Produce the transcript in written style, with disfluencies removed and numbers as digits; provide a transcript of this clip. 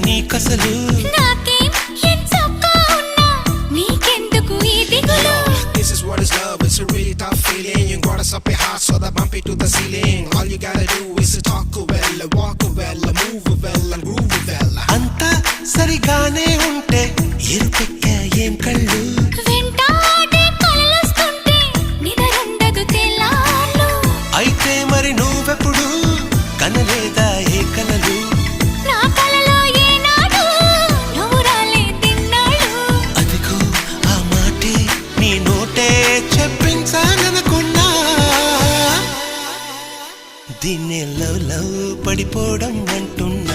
నీకసలు నాకేం ఎంచక్కా ఉన్నా నీకెందుకు ఈ దిగులు This is what is love, it's a really tough feeling. You got us up your heart so that bump it to the ceiling. All you gotta do is to talk well, walk well, move well and groove well. అంతా సరిగానే ఉంటే ఎరుపెక్క ఏం కళ్ళు వెంటాడే కలలొస్తుంటే నిదరుండదు తెల్లార్లు అయితే మరి నువ్వెప్పుడు కనలేదా ఏ కలలు నా కలలో ఏనాడు నువ్వు రాలేదిన్నాడు అదిగో ఆ మాటే నీ నోటే చెప్పించాలనుకున్నా దీన్నే లవ్ లవ్ పడిపోవడం అంటున్నా